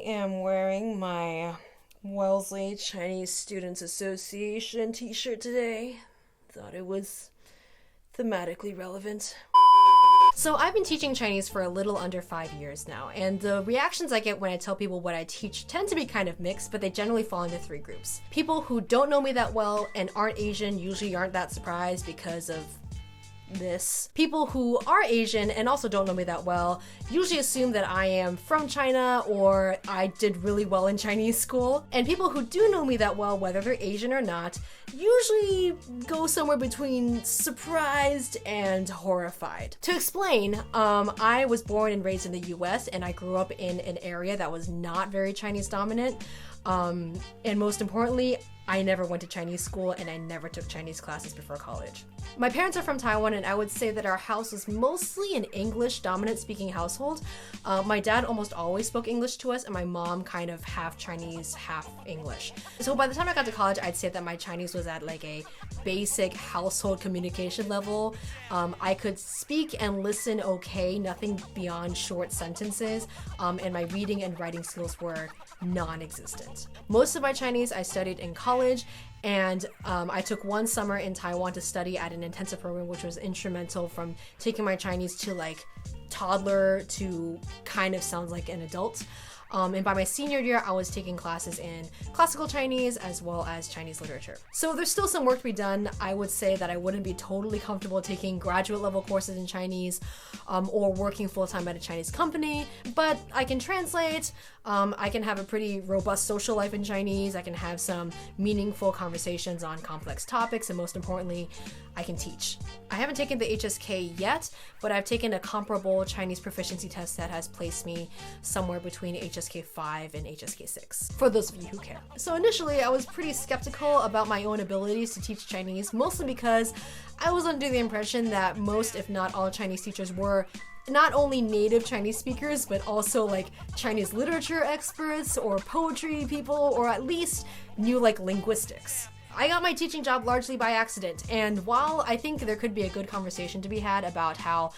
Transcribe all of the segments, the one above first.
am wearing my Wellesley Chinese Students Association t-shirt today. Thought it was thematically relevant. So I've been teaching Chinese for a little under 5 years now, and the reactions I get when I tell people what I teach tend to be kind of mixed, but they generally fall into 3 groups. People who don't know me that well and aren't Asian usually aren't that surprised because of this. People who are Asian and also don't know me that well usually assume that I am from China or I did really well in Chinese school. And people who do know me that well, whether they're Asian or not, usually go somewhere between surprised and horrified. To explain, I was born and raised in the US and I grew up in an area that was not very Chinese dominant. And most importantly, I never went to Chinese school and I never took Chinese classes before college. My parents are from Taiwan and I would say that our house was mostly an English dominant speaking household. My dad almost always spoke English to us and my mom kind of half Chinese, half English. So by the time I got to college, I'd say that my Chinese was at like a basic household communication level. I could speak and listen okay, nothing beyond short sentences, and my reading and writing skills were non-existent. Most of my Chinese I studied in college, and I took one summer in Taiwan to study at an intensive program, which was instrumental from taking my Chinese to like toddler to kind of sounds like an adult. And by my senior year, I was taking classes in classical Chinese as well as Chinese literature. So there's still some work to be done. I would say that I wouldn't be totally comfortable taking graduate level courses in Chinese or working full-time at a Chinese company, but I can translate, I can have a pretty robust social life in Chinese, I can have some meaningful conversations on complex topics, and most importantly, I can teach. I haven't taken the HSK yet, but I've taken a comparable Chinese proficiency test that has placed me somewhere between HSK 5 and HSK 6, for those of you who care. So initially, I was pretty skeptical about my own abilities to teach Chinese, mostly because I was under the impression that most, if not all, Chinese teachers were not only native Chinese speakers, but also like Chinese literature experts or poetry people, or at least knew like linguistics. I got my teaching job largely by accident, and while I think there could be a good conversation to be had about how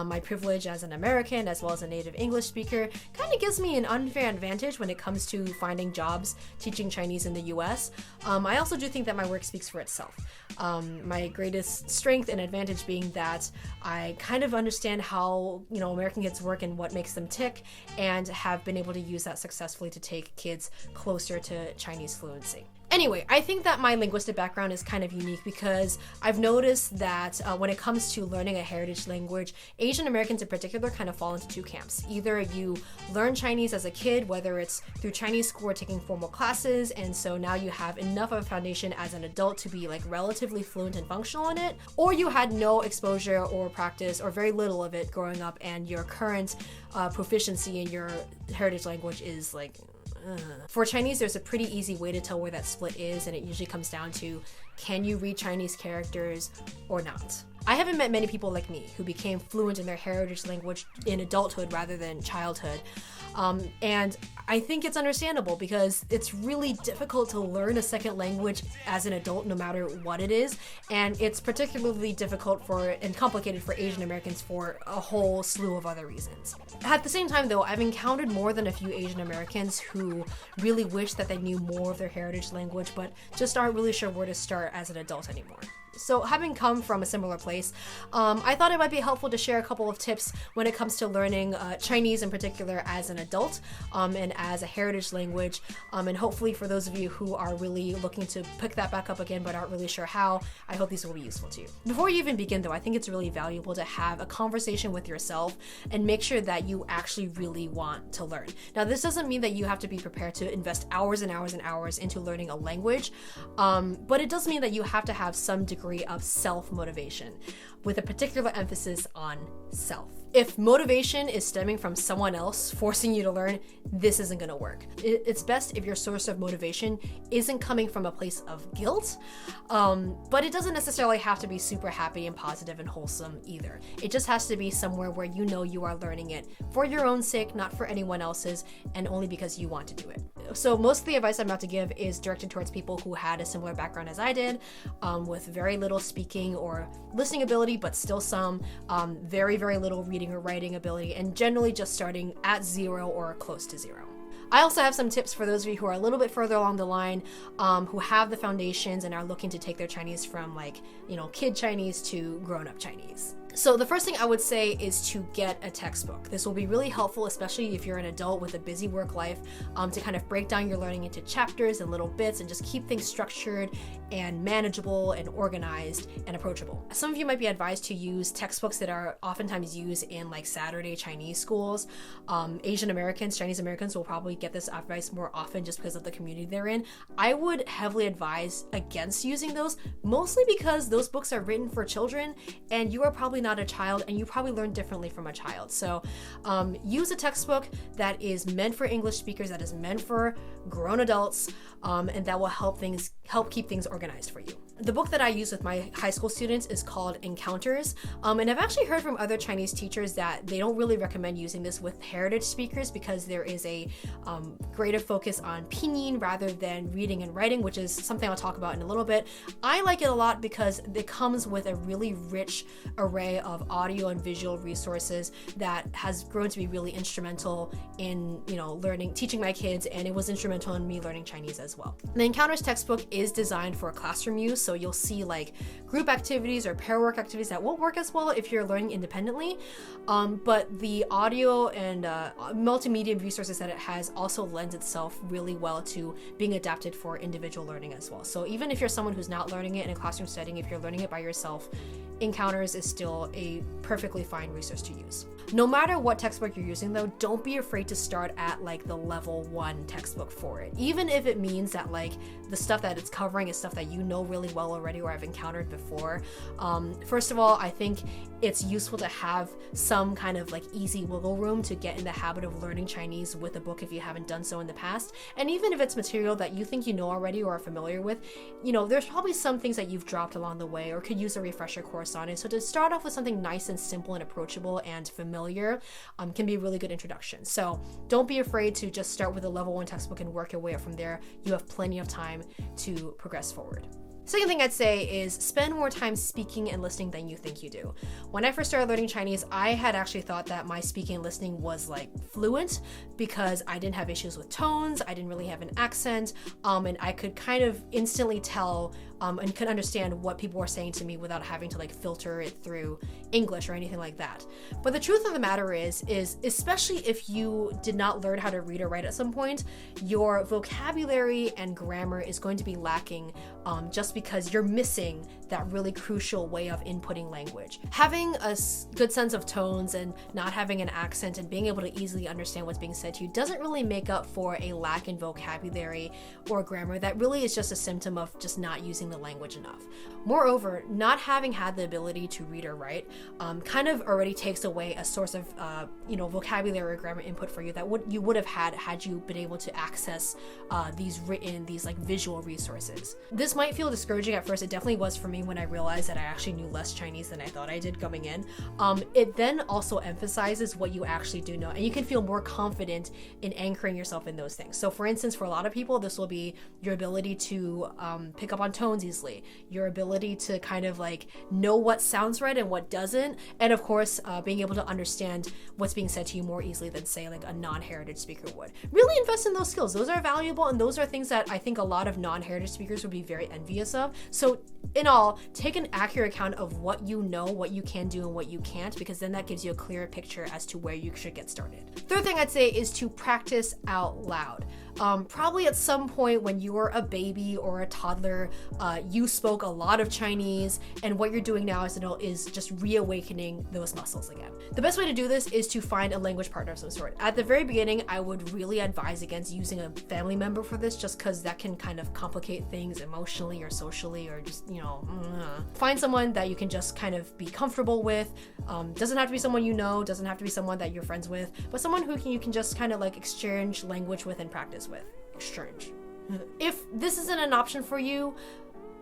my privilege as an American as well as a native English speaker kind of gives me an unfair advantage when it comes to finding jobs teaching Chinese in the US, I also do think that my work speaks for itself. My greatest strength and advantage being that I kind of understand how, American kids work and what makes them tick, and have been able to use that successfully to take kids closer to Chinese fluency. Anyway, I think that my linguistic background is kind of unique because I've noticed that when it comes to learning a heritage language, Asian Americans in particular kind of fall into 2 camps. Either you learn Chinese as a kid, whether it's through Chinese school or taking formal classes, and so now you have enough of a foundation as an adult to be like relatively fluent and functional in it, or you had no exposure or practice or very little of it growing up, and your current proficiency in your heritage language is like For Chinese, there's a pretty easy way to tell where that split is, and it usually comes down to, can you read Chinese characters or not? I haven't met many people like me who became fluent in their heritage language in adulthood rather than childhood. And I think it's understandable because it's really difficult to learn a second language as an adult no matter what it is, and it's particularly difficult and complicated for Asian Americans for a whole slew of other reasons. At the same time though, I've encountered more than a few Asian Americans who really wish that they knew more of their heritage language but just aren't really sure where to start as an adult anymore. So having come from a similar place, I thought it might be helpful to share a couple of tips when it comes to learning Chinese in particular as an adult and as a heritage language, and hopefully for those of you who are really looking to pick that back up again but aren't really sure how, I hope these will be useful to you. Before you even begin though, I think it's really valuable to have a conversation with yourself and make sure that you actually really want to learn. Now this doesn't mean that you have to be prepared to invest hours and hours and hours into learning a language, but it does mean that you have to have some degree of self-motivation, with a particular emphasis on self. If motivation is stemming from someone else forcing you to learn, this isn't going to work. It's best if your source of motivation isn't coming from a place of guilt, but it doesn't necessarily have to be super happy and positive and wholesome either. It just has to be somewhere where you know you are learning it for your own sake, not for anyone else's, and only because you want to do it. So most of the advice I'm about to give is directed towards people who had a similar background as I did, with very little speaking or listening ability, but still some, very, very little reading or writing ability, and generally just starting at 0 or close to 0. I also have some tips for those of you who are a little bit further along the line, who have the foundations and are looking to take their Chinese from like, kid Chinese to grown-up Chinese. So the first thing I would say is to get a textbook. This will be really helpful, especially if you're an adult with a busy work life, to kind of break down your learning into chapters and little bits and just keep things structured and manageable and organized and approachable. Some of you might be advised to use textbooks that are oftentimes used in like Saturday Chinese schools. Asian Americans, Chinese Americans will probably get this advice more often just because of the community they're in. I would heavily advise against using those, mostly because those books are written for children and you are probably not a child and you probably learn differently from a child. So use a textbook that is meant for English speakers, that is meant for grown adults, and that will help keep things organized for you. The book that I use with my high school students is called Encounters, and I've actually heard from other Chinese teachers that they don't really recommend using this with heritage speakers because there is a greater focus on pinyin rather than reading and writing, which is something I'll talk about in a little bit. I like it a lot because it comes with a really rich array of audio and visual resources that has grown to be really instrumental in teaching my kids, and it was instrumental in me learning Chinese as well. The Encounters textbook is designed for classroom use, so you'll see like group activities or pair work activities that won't work as well if you're learning independently, but the audio and multimedia resources that it has also lends itself really well to being adapted for individual learning as well. So even if you're someone who's not learning it in a classroom setting, if you're learning it by yourself, Encounters is still a perfectly fine resource to use. No matter what textbook you're using though, don't be afraid to start at like the level 1 textbook for it. Even if it means that like the stuff that it's covering is stuff that you know really well already or have encountered before. First of all, I think it's useful to have some kind of like easy wiggle room to get in the habit of learning Chinese with a book if you haven't done so in the past. And even if it's material that you think you know already or are familiar with, there's probably some things that you've dropped along the way or could use a refresher course on it. So to start off with something nice and simple and approachable and familiar can be a really good introduction. So don't be afraid to just start with a level 1 textbook and work your way up from there. You have plenty of time to progress forward. Second thing I'd say is spend more time speaking and listening than you think you do. When I first started learning Chinese, I had actually thought that my speaking and listening was like fluent because I didn't have issues with tones, I didn't really have an accent, and I could kind of instantly tell and could understand what people were saying to me without having to like filter it through English or anything like that. But the truth of the matter is especially if you did not learn how to read or write at some point, your vocabulary and grammar is going to be lacking just because you're missing that really crucial way of inputting language. Having a good sense of tones and not having an accent and being able to easily understand what's being said to you doesn't really make up for a lack in vocabulary or grammar. That really is just a symptom of just not using the language enough. Moreover, not having had the ability to read or write kind of already takes away a source of vocabulary or grammar input for you that you would have had you been able to access these like visual resources. This might feel discouraging at first. It definitely was for me when I realized that I actually knew less Chinese than I thought I did coming in. It then also emphasizes what you actually do know, and you can feel more confident in anchoring yourself in those things. So for instance, for a lot of people, this will be your ability to pick up on tones easily, your ability to kind of like know what sounds right and what doesn't, and of course being able to understand what's being said to you more easily than say like a non-heritage speaker would. Really invest in those skills. Those are valuable, and those are things that I think a lot of non-heritage speakers would be very envious of. So in all, take an accurate account of what you know, what you can do, and what you can't, because then that gives you a clearer picture as to where you should get started. Third thing I'd say is to practice out loud. Probably at some point when you were a baby or a toddler, you spoke a lot of Chinese, and what you're doing now as an adult is just reawakening those muscles again. The best way to do this is to find a language partner of some sort. At the very beginning, I would really advise against using a family member for this, just because that can kind of complicate things emotionally or socially, or just, find someone that you can just kind of be comfortable with. Doesn't have to be someone you know, doesn't have to be someone that you're friends with, but someone who you can just kind of like exchange language with and practice with. Exchange. If this isn't an option for you,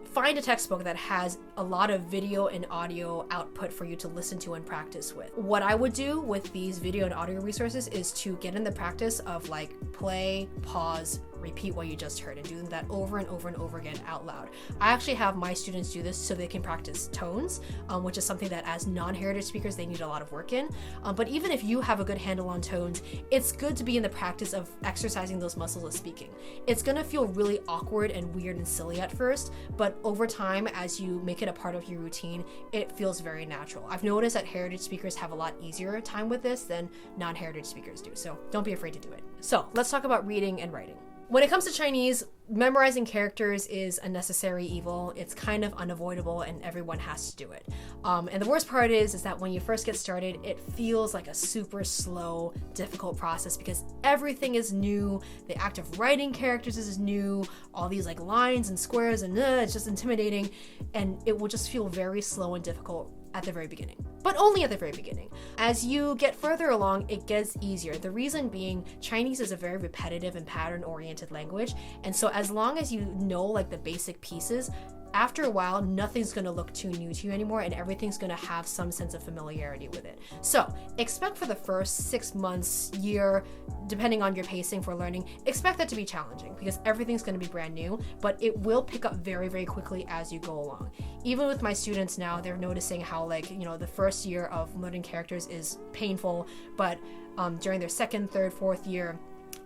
find a textbook that has a lot of video and audio output for you to listen to and practice with. What I would do with these video and audio resources is to get in the practice of like play, pause, repeat what you just heard and doing that over and over and over again out loud. I actually have my students do this so they can practice tones, which is something that as non-heritage speakers they need a lot of work in. But even if you have a good handle on tones, it's good to be in the practice of exercising those muscles of speaking. It's gonna feel really awkward and weird and silly at first, but over time, as you make it a part of your routine, it feels very natural. I've noticed that heritage speakers have a lot easier time with this than non-heritage speakers do, so don't be afraid to do it. So let's talk about reading and writing. When it comes to Chinese, memorizing characters is a necessary evil. It's kind of unavoidable and everyone has to do it. And the worst part is that when you first get started, it feels like a super slow, difficult process because everything is new. The act of writing characters is new. All these like lines and squares and it's just intimidating. And it will just feel very slow and difficult at the very beginning, but only at the very beginning. As you get further along, it gets easier. The reason being, Chinese is a very repetitive and pattern-oriented language, and so as long as you know like the basic pieces, after a while, nothing's gonna look too new to you anymore and everything's gonna have some sense of familiarity with it. So expect for the first 6 months, year, depending on your pacing for learning, expect that to be challenging because everything's gonna be brand new, but it will pick up very, very quickly as you go along. Even with my students now, they're noticing how the first year of learning characters is painful, but during their second, third, fourth year,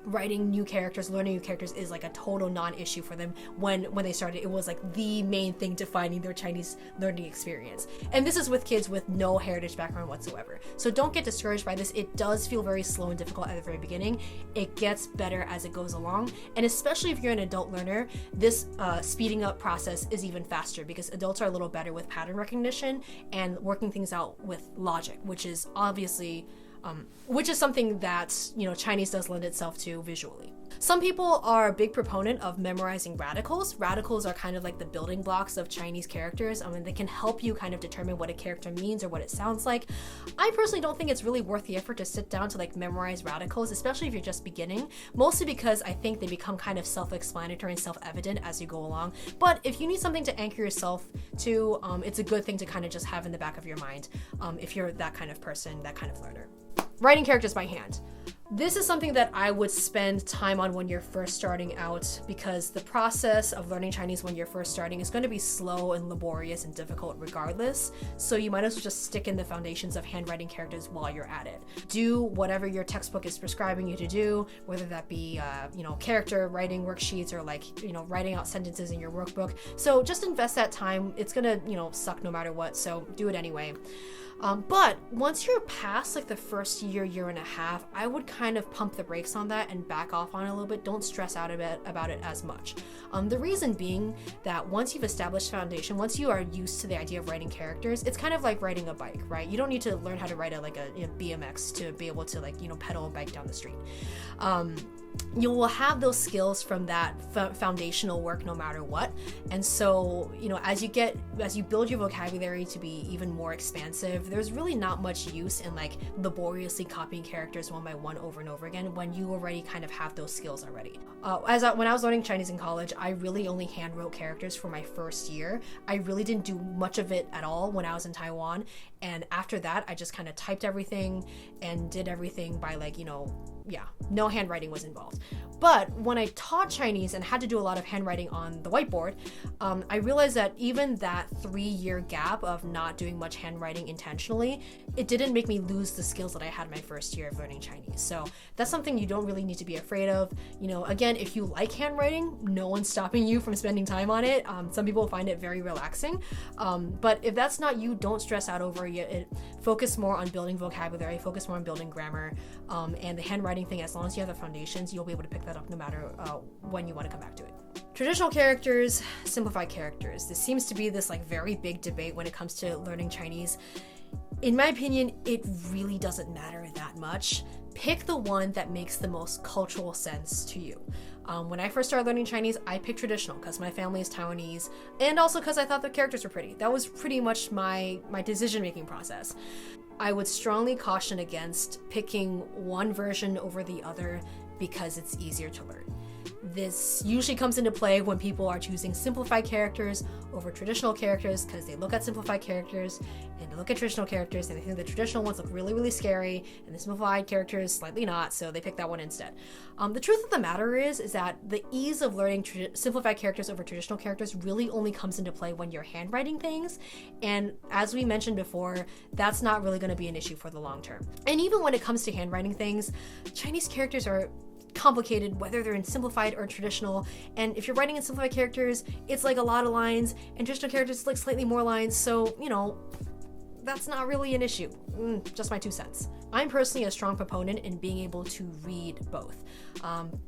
writing new characters, learning new characters is like a total non-issue for them. When they started, it was like the main thing defining their Chinese learning experience. And this is with kids with no heritage background whatsoever. So don't get discouraged by this. It does feel very slow and difficult at the very beginning. It gets better as it goes along. And especially if you're an adult learner, this speeding up process is even faster because adults are a little better with pattern recognition and working things out with logic, which is obviously which is something that, Chinese does lend itself to visually. Some people are a big proponent of memorizing radicals. Radicals are kind of like the building blocks of Chinese characters. They can help you kind of determine what a character means or what it sounds like. I personally don't think it's really worth the effort to sit down to memorize radicals, especially if you're just beginning, mostly because I think they become kind of self-explanatory and self-evident as you go along. But if you need something to anchor yourself to, it's a good thing to kind of just have in the back of your mind if you're that kind of person, that kind of learner. Writing characters by hand. This is something that I would spend time on when you're first starting out because the process of learning Chinese when you're first starting is going to be slow and laborious and difficult regardless. So you might as well just stick in the foundations of handwriting characters while you're at it. Do whatever your textbook is prescribing you to do, whether that be, character writing worksheets or writing out sentences in your workbook. So just invest that time. It's going to, suck no matter what. So do it anyway. But once you're past the first year and a half, I would kind of pump the brakes on that and back off on it a little bit. Don't stress out about it as much. The reason being that once you've established foundation, once you are used to the idea of writing characters, it's kind of like riding a bike, right? You don't need to learn how to ride a BMX to be able to pedal a bike down the street. You will have those skills from that foundational work no matter what. And so, as you build your vocabulary to be even more expansive, there's really not much use in laboriously copying characters one by one over and over again when you already kind of have those skills already. When I was learning Chinese in college, I really only hand wrote characters for my first year. I really didn't do much of it at all when I was in Taiwan. And after that, I just kind of typed everything and did everything by no handwriting was involved. But when I taught Chinese and had to do a lot of handwriting on the whiteboard, I realized that even that 3-year gap of not doing much handwriting intentionally, it didn't make me lose the skills that I had my first year of learning Chinese. So that's something you don't really need to be afraid of. Again, if you like handwriting, no one's stopping you from spending time on it. Some people find it very relaxing. But if that's not you, don't stress out over it. Focus more on building vocabulary, focus more on building grammar, and the handwriting thing, as long as you have the foundations, you'll be able to pick that up no matter when you want to come back to it. Traditional characters, simplified characters. This seems to be this very big debate when it comes to learning Chinese. In my opinion, it really doesn't matter that much. Pick the one that makes the most cultural sense to you. When I first started learning Chinese, I picked traditional because my family is Taiwanese and also because I thought the characters were pretty. That was pretty much my decision-making process. I would strongly caution against picking one version over the other because it's easier to learn. This usually comes into play when people are choosing simplified characters over traditional characters, because they look at simplified characters and they look at traditional characters and they think the traditional ones look really, really scary and the simplified characters slightly not, so they pick that one instead. The truth of the matter is that the ease of learning simplified characters over traditional characters really only comes into play when you're handwriting things, and as we mentioned before, that's not really going to be an issue for the long term. And even when it comes to handwriting things, Chinese characters are complicated, whether they're in simplified or traditional, and if you're writing in simplified characters, it's like a lot of lines, and traditional characters it's like slightly more lines, so that's not really an issue. Just my 2 cents. I'm personally a strong proponent in being able to read both.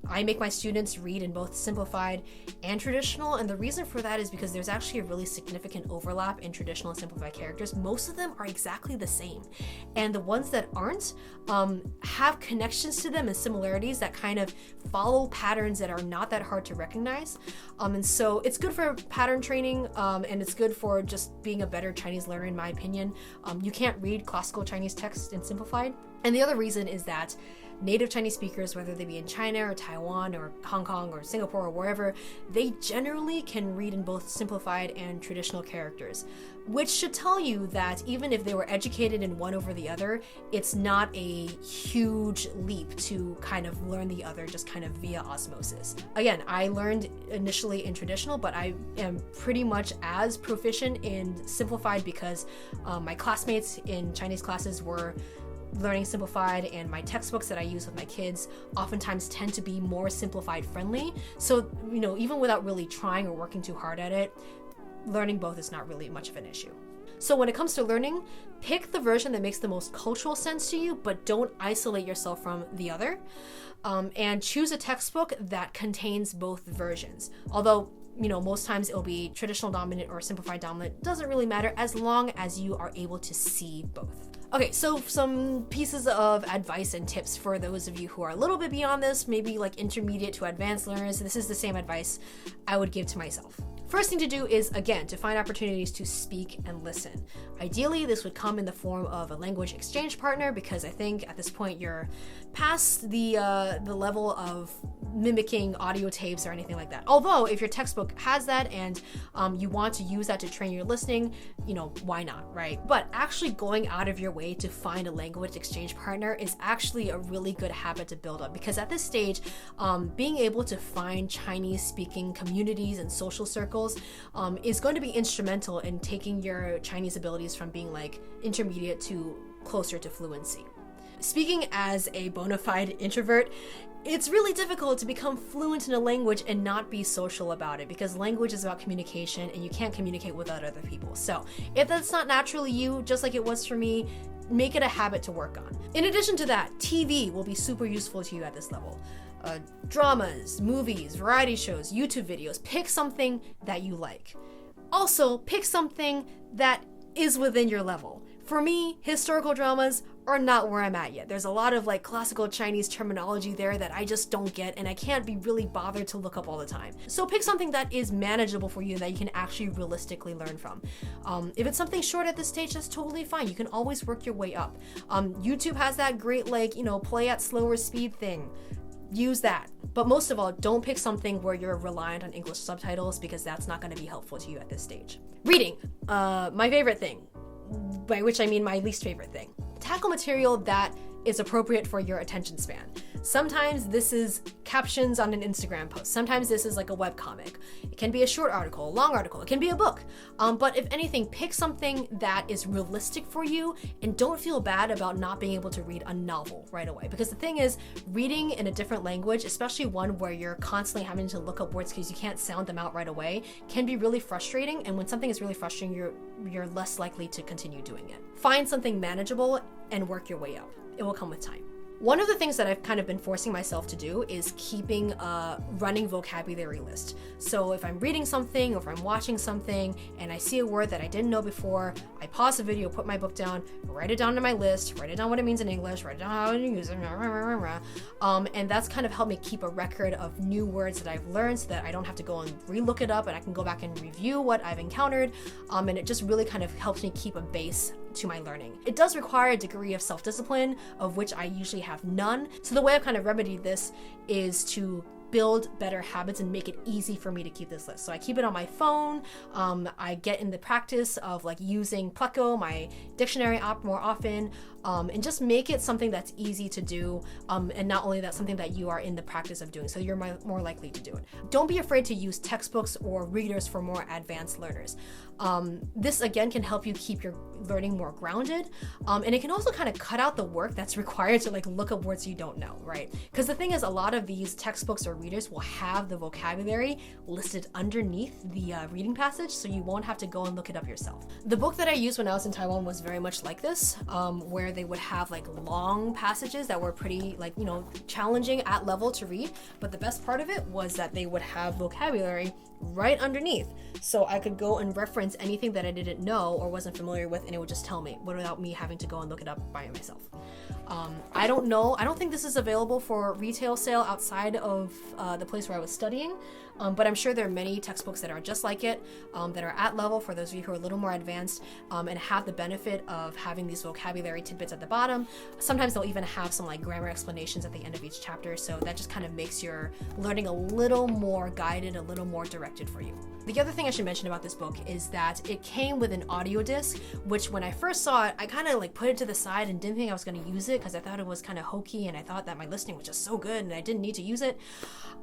I make my students read in both simplified and traditional, and the reason for that is because there's actually a really significant overlap in traditional and simplified characters. Most of them are exactly the same, and the ones that aren't have connections to them and similarities that kind of follow patterns that are not that hard to recognize. And so it's good for pattern training, and it's good for just being a better Chinese learner, in my opinion. You can't read classical Chinese text in simplified. And the other reason is that native Chinese speakers, whether they be in China or Taiwan or Hong Kong or Singapore or wherever, they generally can read in both simplified and traditional characters, which should tell you that even if they were educated in one over the other, it's not a huge leap to kind of learn the other just kind of via osmosis. Again, I learned initially in traditional, but I am pretty much as proficient in simplified because my classmates in Chinese classes were learning simplified, and my textbooks that I use with my kids oftentimes tend to be more simplified friendly. So, even without really trying or working too hard at it, learning both is not really much of an issue. So when it comes to learning, pick the version that makes the most cultural sense to you, but don't isolate yourself from the other. And choose a textbook that contains both versions. Although, most times it'll be traditional dominant or simplified dominant. Doesn't really matter as long as you are able to see both. Okay, so some pieces of advice and tips for those of you who are a little bit beyond this, maybe like intermediate to advanced learners. This is the same advice I would give to myself. First thing to do is, again, to find opportunities to speak and listen. Ideally, this would come in the form of a language exchange partner, because I think at this point you're past the level of mimicking audio tapes or anything like that. Although, if your textbook has that and you want to use that to train your listening, why not, right? But actually going out of your way to find a language exchange partner is actually a really good habit to build up, because at this stage, being able to find Chinese-speaking communities and social circles is going to be instrumental in taking your Chinese abilities from being like intermediate to closer to fluency. Speaking as a bona fide introvert, it's really difficult to become fluent in a language and not be social about it, because language is about communication and you can't communicate without other people. So if that's not naturally you, just like it was for me, make it a habit to work on. In addition to that, TV will be super useful to you at this level. Dramas, movies, variety shows, YouTube videos. Pick something that you like. Also, pick something that is within your level. For me, historical dramas are not where I'm at yet. There's a lot of like classical Chinese terminology there that I just don't get, and I can't be really bothered to look up all the time. So pick something that is manageable for you that you can actually realistically learn from. If it's something short at this stage, that's totally fine. You can always work your way up. YouTube has that great play at slower speed thing. Use that. But most of all, don't pick something where you're reliant on English subtitles, because that's not going to be helpful to you at this stage. Reading, my favorite thing, by which I mean my least favorite thing. Tackle material that is appropriate for your attention span. Sometimes this is captions on an Instagram post. Sometimes this is like a webcomic. It can be a short article, a long article. It can be a book. But if anything, pick something that is realistic for you, and don't feel bad about not being able to read a novel right away. Because the thing is, reading in a different language, especially one where you're constantly having to look up words because you can't sound them out right away, can be really frustrating. And when something is really frustrating, you're less likely to continue doing it. Find something manageable and work your way up. It will come with time. One of the things that I've kind of been forcing myself to do is keeping a running vocabulary list. So if I'm reading something or if I'm watching something and I see a word that I didn't know before, I pause the video, put my book down, write it down to my list, write it down what it means in English, write it down how to use it, and that's kind of helped me keep a record of new words that I've learned so that I don't have to go and re-look it up, and I can go back and review what I've encountered, and it just really kind of helps me keep a base to my learning. It does require a degree of self-discipline, of which I usually have none. So the way I've kind of remedied this is to build better habits and make it easy for me to keep this list. So I keep it on my phone. I get in the practice of like using Pleco, my dictionary app, more often, and just make it something that's easy to do. And not only that, something that you are in the practice of doing, so you're more likely to do it. Don't be afraid to use textbooks or readers for more advanced learners. This again can help you keep your learning more grounded, and it can also kind of cut out the work that's required to like look up words you don't know, right? Because the thing is, a lot of these textbooks or readers will have the vocabulary listed underneath the reading passage, so you won't have to go and look it up yourself. The book that I used when I was in Taiwan was very much like this, where they would have like long passages that were pretty like, challenging at level to read, but the best part of it was that they would have vocabulary right underneath, so I could go and reference anything that I didn't know or wasn't familiar with, and it would just tell me without me having to go and look it up by myself. I don't think this is available for retail sale outside of the place where I was studying, but I'm sure there are many textbooks that are just like it, that are at level for those of you who are a little more advanced, and have the benefit of having these vocabulary tidbits at the bottom. Sometimes they'll even have some like grammar explanations at the end of each chapter, so that just kind of makes your learning a little more guided, a little more directed for you. The other thing I should mention about this book is that it came with an audio disc, which when I first saw it, I kind of like put it to the side and didn't think I was going to use it because I thought it was kind of hokey, and I thought that my listening was just so good and I didn't need to use it.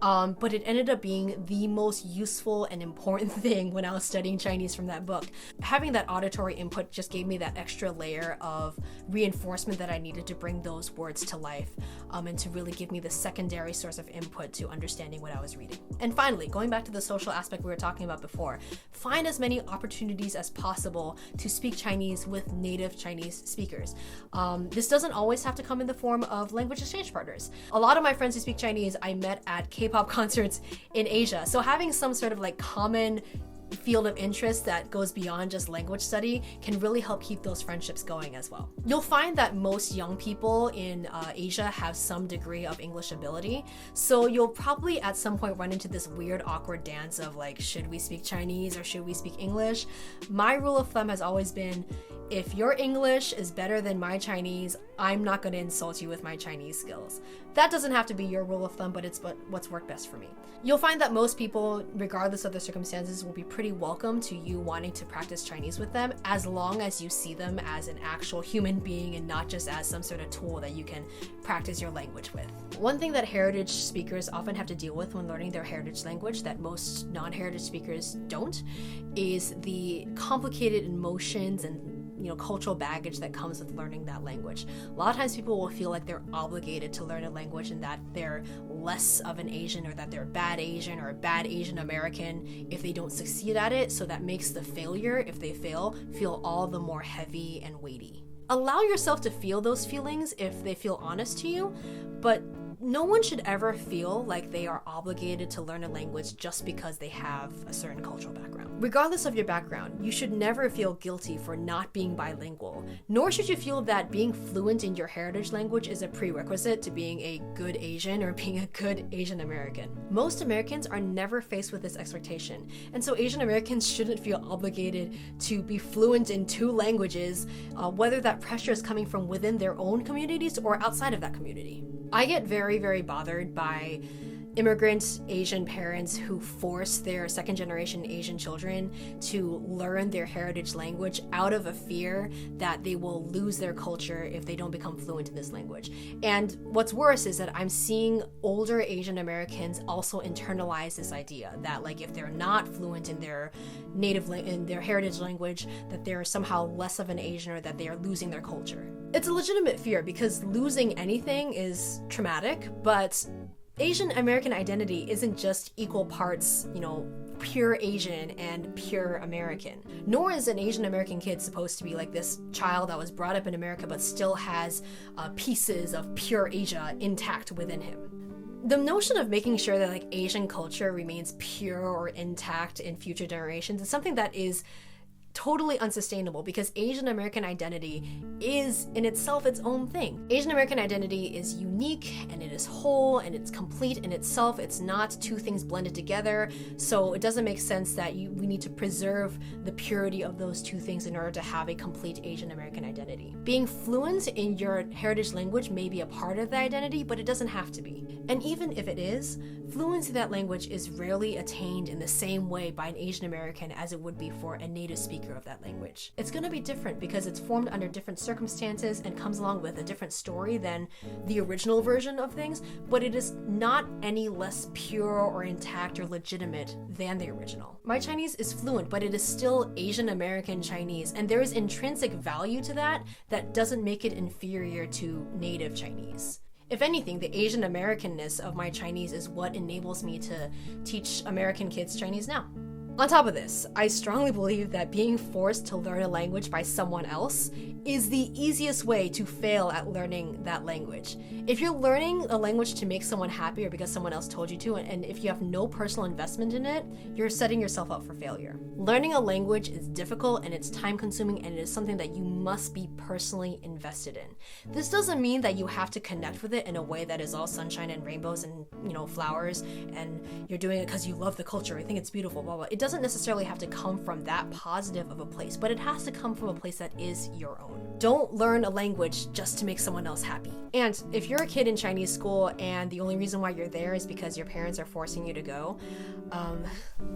But it ended up being the most useful and important thing when I was studying Chinese from that book. Having that auditory input just gave me that extra layer of reinforcement that I needed to bring those words to life, and to really give me the secondary source of input to understanding what I was reading. And finally, going back to the social aspect we were talking about before, find as many opportunities as possible to speak Chinese with native Chinese speakers. This doesn't always have to come in the form of language exchange partners. A lot of my friends who speak Chinese I met at K-pop concerts in Asia, so having some sort of like common field of interest that goes beyond just language study can really help keep those friendships going as well. You'll find that most young people in Asia have some degree of English ability, so you'll probably at some point run into this weird awkward dance of like, should we speak Chinese or should we speak English? My rule of thumb has always been, if your English is better than my Chinese, I'm not going to insult you with my Chinese skills. That doesn't have to be your rule of thumb, but it's what's worked best for me. You'll find that most people, regardless of the circumstances, will be pretty welcome to you wanting to practice Chinese with them, as long as you see them as an actual human being and not just as some sort of tool that you can practice your language with. One thing that heritage speakers often have to deal with when learning their heritage language that most non-heritage speakers don't is the complicated emotions and cultural baggage that comes with learning that language. A lot of times people will feel like they're obligated to learn a language and that they're less of an Asian, or that they're bad Asian or bad Asian American if they don't succeed at it, so that makes the failure, if they fail, feel all the more heavy and weighty. Allow yourself to feel those feelings if they feel honest to you, but no one should ever feel like they are obligated to learn a language just because they have a certain cultural background. Regardless of your background, you should never feel guilty for not being bilingual, nor should you feel that being fluent in your heritage language is a prerequisite to being a good Asian or being a good Asian American. Most Americans are never faced with this expectation, and so Asian Americans shouldn't feel obligated to be fluent in 2 languages, whether that pressure is coming from within their own communities or outside of that community. I get very, very bothered by immigrant Asian parents who force their second-generation Asian children to learn their heritage language out of a fear that they will lose their culture if they don't become fluent in this language. And what's worse is that I'm seeing older Asian Americans also internalize this idea that like if they're not fluent in their in their heritage language, that they're somehow less of an Asian or that they are losing their culture. It's a legitimate fear because losing anything is traumatic, but Asian American identity isn't just equal parts, pure Asian and pure American. Nor is an Asian American kid supposed to be like this child that was brought up in America but still has pieces of pure Asia intact within him. The notion of making sure that like Asian culture remains pure or intact in future generations is something that is totally unsustainable because Asian American identity is in itself its own thing. Asian American identity is unique and it is whole and it's complete in itself. It's not two things blended together. So it doesn't make sense that we need to preserve the purity of those two things in order to have a complete Asian American identity. Being fluent in your heritage language may be a part of the identity, but it doesn't have to be. And even if it is, fluency in that language is rarely attained in the same way by an Asian American as it would be for a native speaker of that language. It's going to be different because it's formed under different circumstances and comes along with a different story than the original version of things, but it is not any less pure or intact or legitimate than the original. My Chinese is fluent, but it is still Asian American Chinese, and there is intrinsic value to that that doesn't make it inferior to native Chinese. If anything, the Asian Americanness of my Chinese is what enables me to teach American kids Chinese now. On top of this, I strongly believe that being forced to learn a language by someone else is the easiest way to fail at learning that language. If you're learning a language to make someone happy or because someone else told you to, and if you have no personal investment in it, you're setting yourself up for failure. Learning a language is difficult and it's time consuming, and it is something that you must be personally invested in. This doesn't mean that you have to connect with it in a way that is all sunshine and rainbows and, flowers, and you're doing it because you love the culture, I think it's beautiful, blah, blah. It doesn't necessarily have to come from that positive of a place, but it has to come from a place that is your own. Don't learn a language just to make someone else happy. And if you're a kid in Chinese school and the only reason why you're there is because your parents are forcing you to go,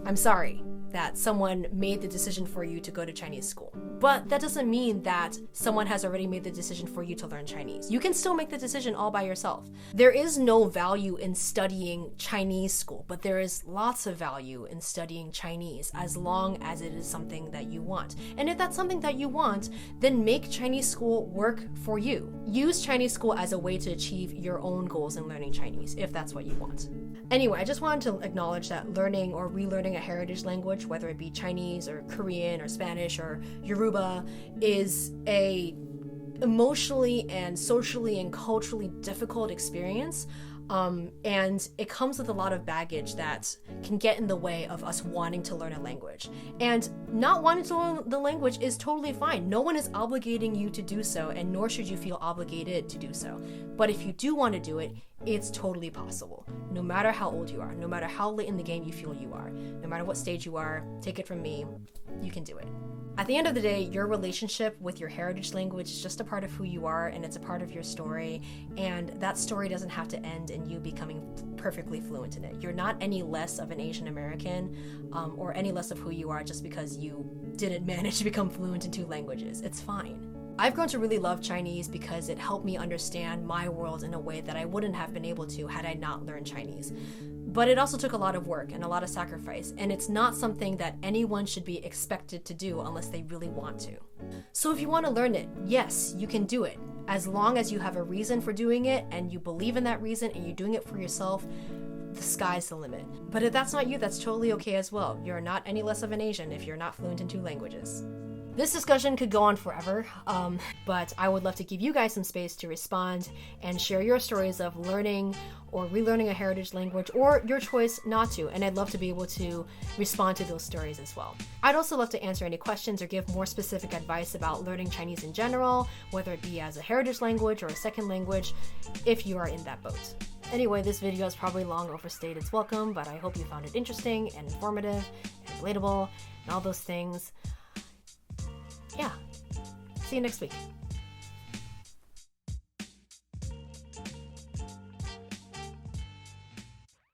I'm sorry that someone made the decision for you to go to Chinese school. But that doesn't mean that someone has already made the decision for you to learn Chinese. You can still make the decision all by yourself. There is no value in studying Chinese school, but there is lots of value in studying Chinese as long as it is something that you want. And if that's something that you want, then make Chinese school work for you. Use Chinese school as a way to achieve your own goals in learning Chinese, if that's what you want. Anyway, I just wanted to acknowledge that learning or relearning a heritage language, whether it be Chinese or Korean or Spanish or Yoruba, is a emotionally and socially and culturally difficult experience. And it comes with a lot of baggage that can get in the way of us wanting to learn a language. And not wanting to learn the language is totally fine. No one is obligating you to do so, and nor should you feel obligated to do so. But if you do want to do it, it's totally possible. No matter how old you are, no matter how late in the game you feel you are, no matter what stage you are, take it from me, you can do it. At the end of the day, your relationship with your heritage language is just a part of who you are, and it's a part of your story, and that story doesn't have to end in you becoming perfectly fluent in it. You're not any less of an Asian American or any less of who you are just because you didn't manage to become fluent in 2 languages. It's fine. I've grown to really love Chinese because it helped me understand my world in a way that I wouldn't have been able to had I not learned Chinese. But it also took a lot of work and a lot of sacrifice, and it's not something that anyone should be expected to do unless they really want to. So if you want to learn it, yes, you can do it. As long as you have a reason for doing it and you believe in that reason and you're doing it for yourself, the sky's the limit. But if that's not you, that's totally okay as well. You're not any less of an Asian if you're not fluent in 2 languages. This discussion could go on forever, but I would love to give you guys some space to respond and share your stories of learning or relearning a heritage language, or your choice not to, and I'd love to be able to respond to those stories as well. I'd also love to answer any questions or give more specific advice about learning Chinese in general, whether it be as a heritage language or a second language, if you are in that boat. Anyway, this video is probably long overstayed its welcome, but I hope you found it interesting and informative and relatable and all those things. Yeah. See you next week.